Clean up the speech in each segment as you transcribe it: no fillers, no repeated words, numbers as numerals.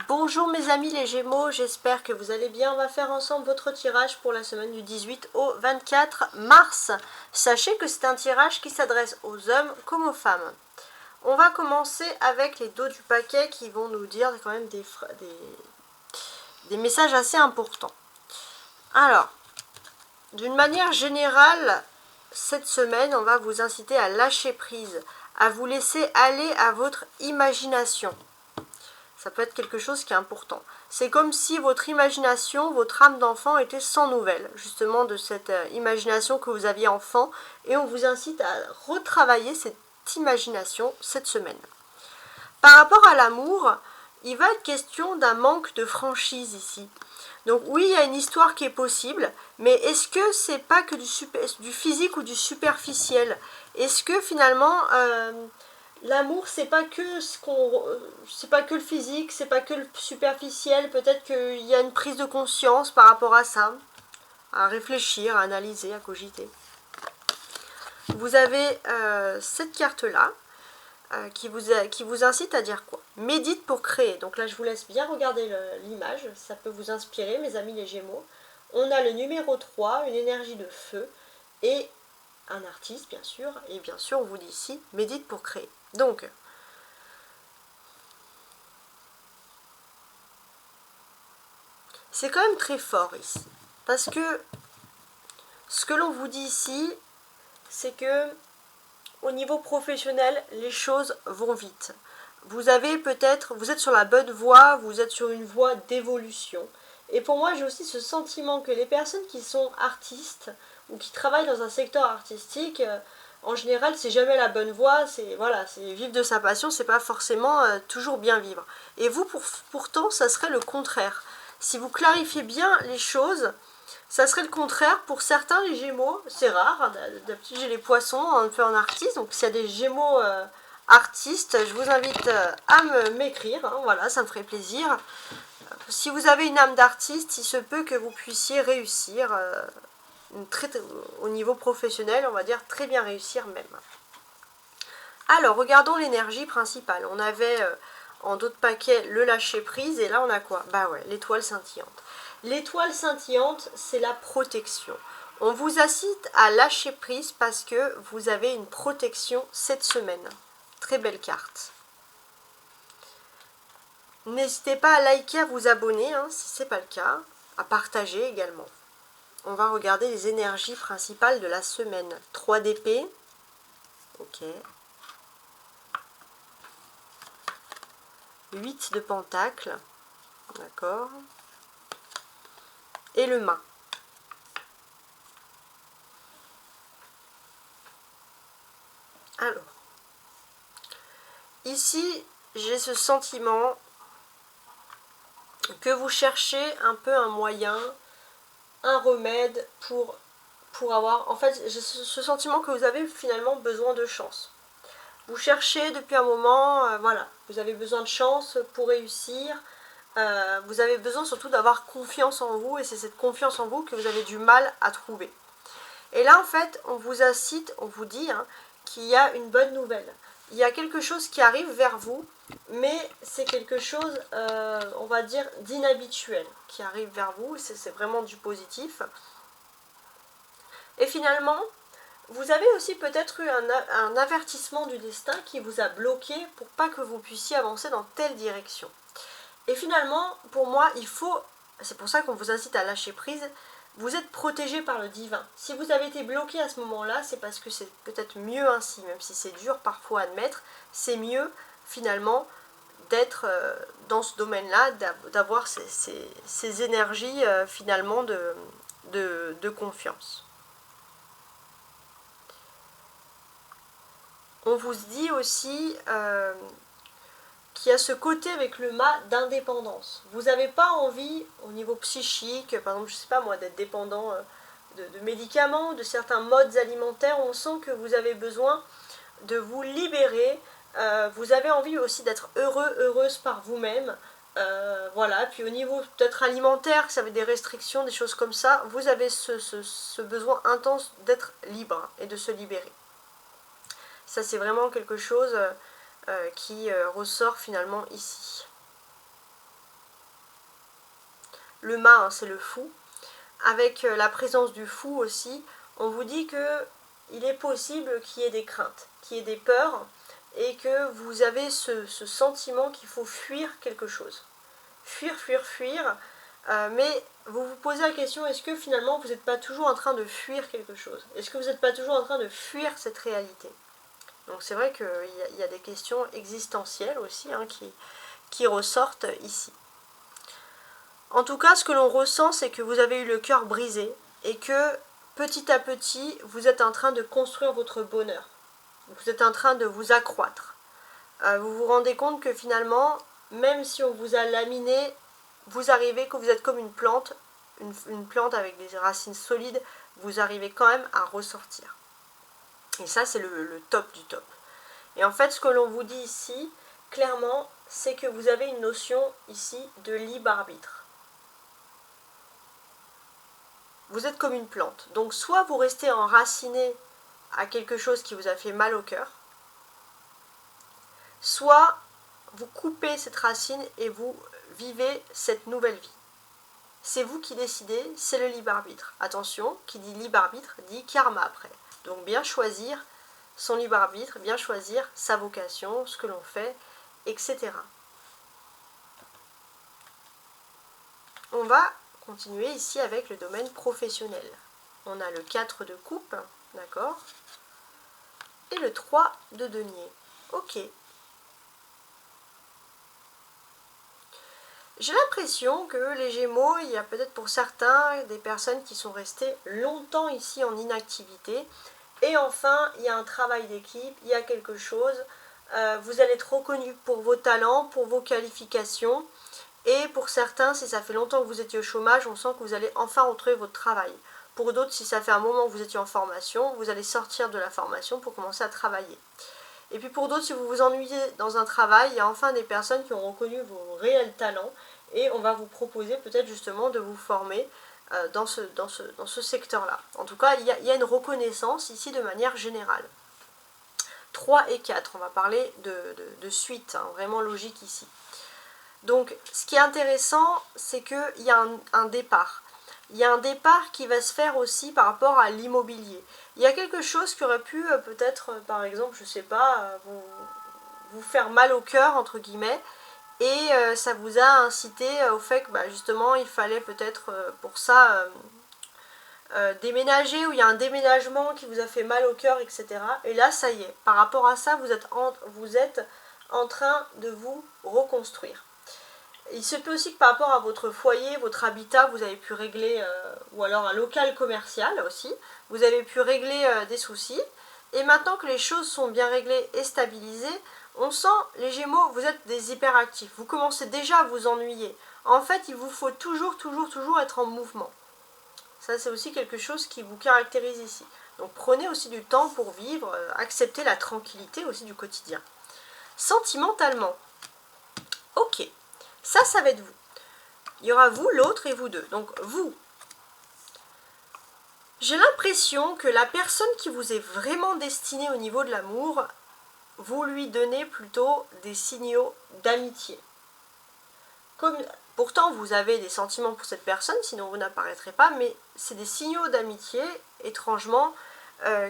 Bonjour mes amis les Gémeaux, j'espère que vous allez bien. On va faire ensemble votre tirage pour la semaine du 18 au 24 mars. Sachez que c'est un tirage qui s'adresse aux hommes comme aux femmes. On va commencer avec les dos du paquet qui vont nous dire quand même des messages assez importants. Alors, d'une manière générale, cette semaine, on va vous inciter à lâcher prise, à vous laisser aller à votre imagination. Ça peut être quelque chose qui est important. C'est comme si votre imagination, votre âme d'enfant était sans nouvelles, justement de cette imagination que vous aviez enfant, et on vous incite à retravailler cette imagination cette semaine. Par rapport à l'amour, il va être question d'un manque de franchise ici. Donc oui, il y a une histoire qui est possible, mais est-ce que c'est pas que du physique ou du superficiel? Est-ce que finalement l'amour c'est pas que c'est pas que le physique, c'est pas que le superficiel? Peut-être qu'il y a une prise de conscience par rapport à ça, à réfléchir, à analyser, à cogiter. Vous avez cette carte là. Qui vous incite à dire quoi? Médite pour créer. Donc là, je vous laisse bien regarder l'image. Ça peut vous inspirer, mes amis les Gémeaux. On a le numéro 3, une énergie de feu, et un artiste, bien sûr. Et bien sûr, on vous dit ici, médite pour créer. Donc, c'est quand même très fort ici. Parce que ce que l'on vous dit ici, c'est que au niveau professionnel, les choses vont vite. Vous êtes sur la bonne voie, vous êtes sur une voie d'évolution. Et pour moi, j'ai aussi ce sentiment que les personnes qui sont artistes ou qui travaillent dans un secteur artistique, en général, c'est jamais la bonne voie. C'est vivre de sa passion, c'est pas forcément toujours bien vivre. Et vous, pourtant, ça serait le contraire. Si vous clarifiez bien les choses, ça serait le contraire pour certains, les Gémeaux. C'est rare, d'habitude j'ai les poissons un peu en artiste, donc s'il y a des Gémeaux artistes, je vous invite à m'écrire, hein, voilà, ça me ferait plaisir. Si vous avez une âme d'artiste, il se peut que vous puissiez réussir au niveau professionnel, on va dire très bien réussir même. Alors, regardons l'énergie principale. On avait en d'autres paquets le lâcher prise, et là on a quoi? Bah ouais, l'étoile scintillante. L'étoile scintillante, c'est la protection. On vous incite à lâcher prise parce que vous avez une protection cette semaine. Très belle carte. N'hésitez pas à liker, à vous abonner, hein, si ce n'est pas le cas, à partager également. On va regarder les énergies principales de la semaine. 3 d'épée. Ok. 8 de pentacle. D'accord. Et le mât. Alors, ici, j'ai ce sentiment que vous cherchez un peu un moyen, un remède pour avoir... En fait, j'ai ce sentiment que vous avez finalement besoin de chance. Vous cherchez depuis un moment, voilà, vous avez besoin de chance pour réussir. Vous avez besoin surtout d'avoir confiance en vous, et c'est cette confiance en vous que vous avez du mal à trouver. Et là, en fait, on vous incite, on vous dit hein, qu'il y a une bonne nouvelle. Il y a quelque chose qui arrive vers vous, mais c'est quelque chose, on va dire, d'inhabituel qui arrive vers vous. C'est vraiment du positif. Et finalement, vous avez aussi peut-être eu un avertissement du destin qui vous a bloqué pour pas que vous puissiez avancer dans telle direction. Et finalement, pour moi, c'est pour ça qu'on vous incite à lâcher prise, vous êtes protégé par le divin. Si vous avez été bloqué à ce moment-là, c'est parce que c'est peut-être mieux ainsi, même si c'est dur parfois à admettre, c'est mieux finalement d'être dans ce domaine-là, d'avoir ces énergies finalement de confiance. On vous dit aussi qu'il y a ce côté avec le mât d'indépendance. Vous n'avez pas envie, au niveau psychique, par exemple, je ne sais pas moi, d'être dépendant de médicaments, de certains modes alimentaires. On sent que vous avez besoin de vous libérer. Vous avez envie aussi d'être heureux, heureuse par vous-même. Voilà, puis au niveau peut-être alimentaire, ça avait des restrictions, des choses comme ça, vous avez ce besoin intense d'être libre et de se libérer. Ça, c'est vraiment quelque chose qui ressort finalement ici. Le mât, hein, c'est le fou. Avec la présence du fou aussi, on vous dit que il est possible qu'il y ait des craintes, qu'il y ait des peurs, et que vous avez ce sentiment qu'il faut fuir quelque chose. Fuir, fuir, fuir. Mais vous vous posez la question, est-ce que finalement vous n'êtes pas toujours en train de fuir quelque chose? Est-ce que vous n'êtes pas toujours en train de fuir cette réalité? Donc c'est vrai qu'il y a des questions existentielles aussi, hein, qui ressortent ici. En tout cas, ce que l'on ressent, c'est que vous avez eu le cœur brisé et que petit à petit, vous êtes en train de construire votre bonheur. Vous êtes en train de vous accroître. Vous vous rendez compte que finalement, même si on vous a laminé, vous arrivez que vous êtes comme une plante avec des racines solides, vous arrivez quand même à ressortir. Et ça, c'est le top du top. Et en fait, ce que l'on vous dit ici, clairement, c'est que vous avez une notion ici de libre arbitre. Vous êtes comme une plante. Donc, soit vous restez enraciné à quelque chose qui vous a fait mal au cœur, soit vous coupez cette racine et vous vivez cette nouvelle vie. C'est vous qui décidez, c'est le libre arbitre. Attention, qui dit libre arbitre dit karma après. Donc bien choisir son libre arbitre, bien choisir sa vocation, ce que l'on fait, etc. On va continuer ici avec le domaine professionnel. On a le 4 de coupe, d'accord, et le 3 de denier. Ok. J'ai l'impression que les Gémeaux, il y a peut-être pour certains des personnes qui sont restées longtemps ici en inactivité. Et enfin, il y a un travail d'équipe, il y a quelque chose. Vous allez être reconnu pour vos talents, pour vos qualifications. Et pour certains, si ça fait longtemps que vous étiez au chômage, on sent que vous allez enfin retrouver votre travail. Pour d'autres, si ça fait un moment que vous étiez en formation, vous allez sortir de la formation pour commencer à travailler. Et puis pour d'autres, si vous vous ennuyez dans un travail, il y a enfin des personnes qui ont reconnu vos réels talents et on va vous proposer peut-être justement de vous former dans ce secteur-là. En tout cas, il y a une reconnaissance ici de manière générale. 3 et 4, on va parler de suite, hein, vraiment logique ici. Donc, ce qui est intéressant, c'est qu'il y a un départ. Il y a un départ qui va se faire aussi par rapport à l'immobilier. Il y a quelque chose qui aurait pu peut-être, par exemple, je ne sais pas, vous faire mal au cœur, entre guillemets, et ça vous a incité au fait que justement, il fallait peut-être pour ça déménager, ou il y a un déménagement qui vous a fait mal au cœur, etc. Et là, ça y est, par rapport à ça, vous êtes en train de vous reconstruire. Il se peut aussi que par rapport à votre foyer, votre habitat, vous avez pu régler, ou alors un local commercial aussi, vous avez pu régler des soucis. Et maintenant que les choses sont bien réglées et stabilisées, on sent, les Gémeaux, vous êtes des hyperactifs. Vous commencez déjà à vous ennuyer. En fait, il vous faut toujours être en mouvement. Ça, c'est aussi quelque chose qui vous caractérise ici. Donc prenez aussi du temps pour vivre, acceptez la tranquillité aussi du quotidien. Sentimentalement, ok. Ça va être vous. Il y aura vous, l'autre et vous deux. Donc vous, j'ai l'impression que la personne qui vous est vraiment destinée au niveau de l'amour, vous lui donnez plutôt des signaux d'amitié. Pourtant, vous avez des sentiments pour cette personne, sinon vous n'apparaîtrez pas, mais c'est des signaux d'amitié, étrangement,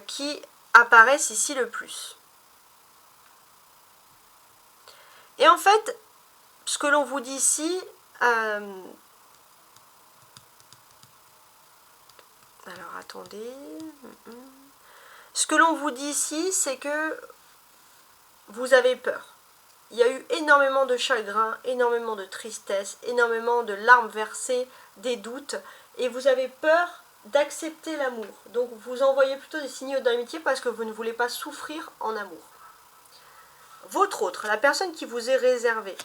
qui apparaissent ici le plus. Et en fait, ce que l'on vous dit ici, alors attendez, ce que l'on vous dit ici, c'est que vous avez peur. Il y a eu énormément de chagrin, énormément de tristesse, énormément de larmes versées, des doutes, et vous avez peur d'accepter l'amour. Donc vous envoyez plutôt des signaux d'amitié parce que vous ne voulez pas souffrir en amour. Votre autre, la personne qui vous est réservée,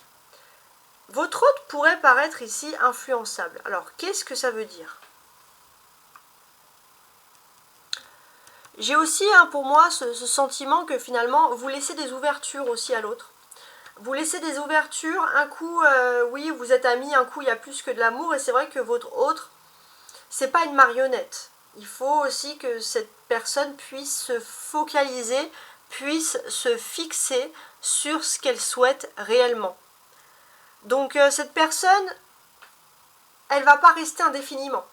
votre autre pourrait paraître ici influençable. Alors, qu'est-ce que ça veut dire? J'ai aussi pour moi ce sentiment que finalement, vous laissez des ouvertures aussi à l'autre. Vous laissez des ouvertures, un coup, oui, vous êtes amis, un coup, il y a plus que de l'amour, et c'est vrai que votre autre, c'est pas une marionnette. Il faut aussi que cette personne puisse se focaliser, puisse se fixer sur ce qu'elle souhaite réellement. Donc cette personne, elle va pas rester indéfiniment.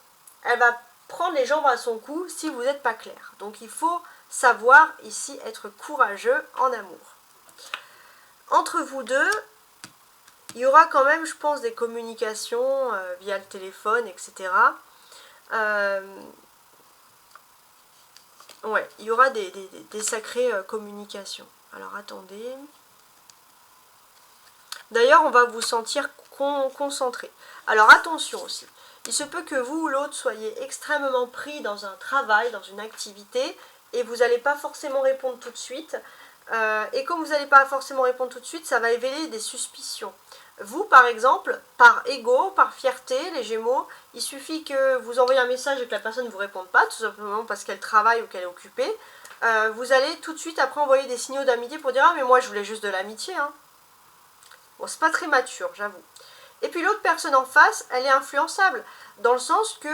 Elle va prendre les jambes à son cou si vous n'êtes pas clair. Donc il faut savoir ici être courageux en amour. Entre vous deux, il y aura quand même, je pense, des communications via le téléphone, etc. Ouais, il y aura des sacrées communications. Alors attendez. D'ailleurs, on va vous sentir concentré. Alors attention aussi. Il se peut que vous ou l'autre soyez extrêmement pris dans un travail, dans une activité, et vous n'allez pas forcément répondre tout de suite. Et comme vous n'allez pas forcément répondre tout de suite, ça va éveiller des suspicions. Vous, par exemple, par ego, par fierté, les Gémeaux, il suffit que vous envoyez un message et que la personne ne vous réponde pas, tout simplement parce qu'elle travaille ou qu'elle est occupée. Vous allez tout de suite après envoyer des signaux d'amitié pour dire « Ah, mais moi, je voulais juste de l'amitié. Hein. » Bon, c'est pas très mature, j'avoue. Et puis l'autre personne en face, elle est influençable, dans le sens que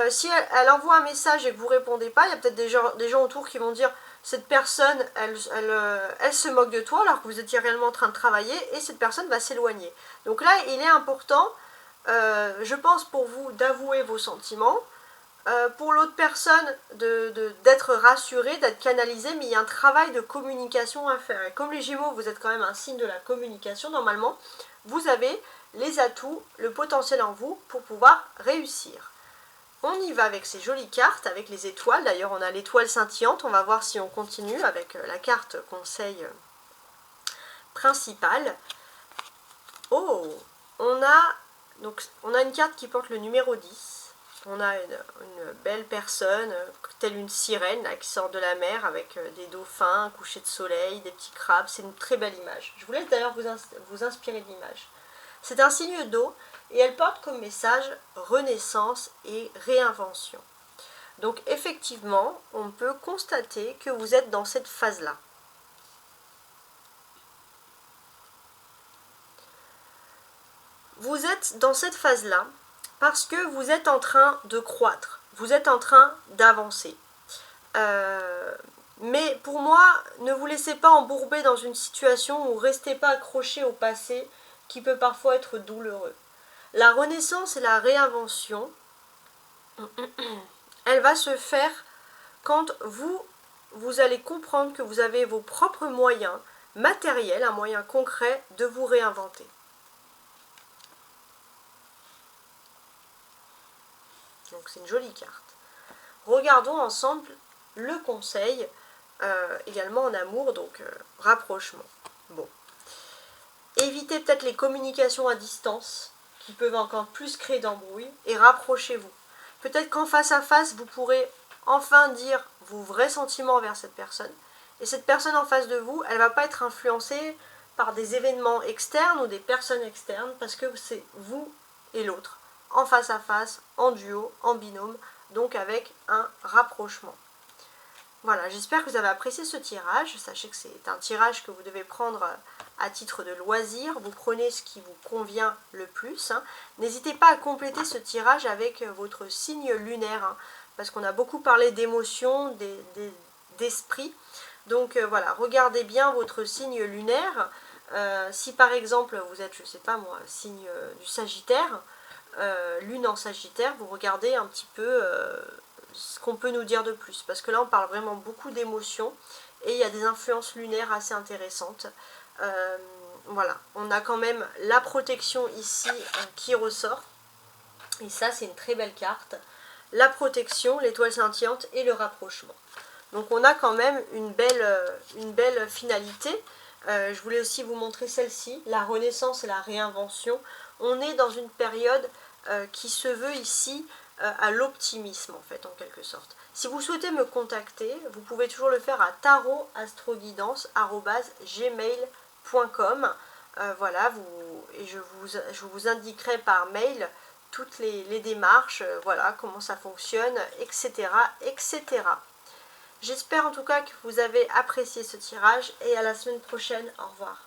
si elle envoie un message et que vous ne répondez pas, il y a peut-être des gens autour qui vont dire « Cette personne, elle se moque de toi alors que vous étiez réellement en train de travailler et cette personne va s'éloigner. » Donc là, il est important, je pense pour vous, d'avouer vos sentiments. Pour l'autre personne, d'être rassurée, d'être canalisée, mais il y a un travail de communication à faire. Et comme les Gémeaux, vous êtes quand même un signe de la communication, normalement, vous avez les atouts, le potentiel en vous pour pouvoir réussir. On y va avec ces jolies cartes, avec les étoiles. D'ailleurs, on a l'étoile scintillante. On va voir si on continue avec la carte conseil principale. Oh, on a une carte qui porte le numéro 10. On a une belle personne, telle une sirène là, qui sort de la mer avec des dauphins, un coucher de soleil, des petits crabes. C'est une très belle image. Je vous laisse d'ailleurs vous inspirer de l'image. C'est un signe d'eau et elle porte comme message renaissance et réinvention. Donc effectivement, on peut constater que vous êtes dans cette phase-là. Vous êtes dans cette phase-là parce que vous êtes en train de croître, vous êtes en train d'avancer. Mais pour moi, ne vous laissez pas embourber dans une situation où restez pas accroché au passé qui peut parfois être douloureux. La renaissance et la réinvention, elle va se faire quand vous allez comprendre que vous avez vos propres moyens matériels, un moyen concret de vous réinventer. Donc c'est une jolie carte. Regardons ensemble le conseil, également en amour, donc rapprochement. Bon. Évitez peut-être les communications à distance, qui peuvent encore plus créer d'embrouilles, et rapprochez-vous. Peut-être qu'en face à face, vous pourrez enfin dire vos vrais sentiments envers cette personne. Et cette personne en face de vous, elle ne va pas être influencée par des événements externes ou des personnes externes, parce que c'est vous et l'autre, en face à face, en duo, en binôme, donc avec un rapprochement. Voilà, j'espère que vous avez apprécié ce tirage. Sachez que c'est un tirage que vous devez prendre à titre de loisir. Vous prenez ce qui vous convient le plus. Hein. N'hésitez pas à compléter ce tirage avec votre signe lunaire, hein, parce qu'on a beaucoup parlé d'émotions, d'esprit. Donc voilà, regardez bien votre signe lunaire. Si par exemple vous êtes, je ne sais pas moi, signe du Sagittaire, lune en Sagittaire, vous regardez un petit peu ce qu'on peut nous dire de plus, parce que là on parle vraiment beaucoup d'émotions et il y a des influences lunaires assez intéressantes. Voilà, on a quand même la protection ici qui ressort, et ça c'est une très belle carte. La protection, l'étoile scintillante et le rapprochement. Donc on a quand même une belle finalité. Je voulais aussi vous montrer celle-ci, la renaissance et la réinvention. On est dans une période qui se veut ici à l'optimisme en fait, en quelque sorte. Si vous souhaitez me contacter, vous pouvez toujours le faire à tarotastroguidance@gmail.com. Voilà, et je vous indiquerai par mail toutes les démarches, voilà, comment ça fonctionne, etc. etc. J'espère en tout cas que vous avez apprécié ce tirage et à la semaine prochaine. Au revoir.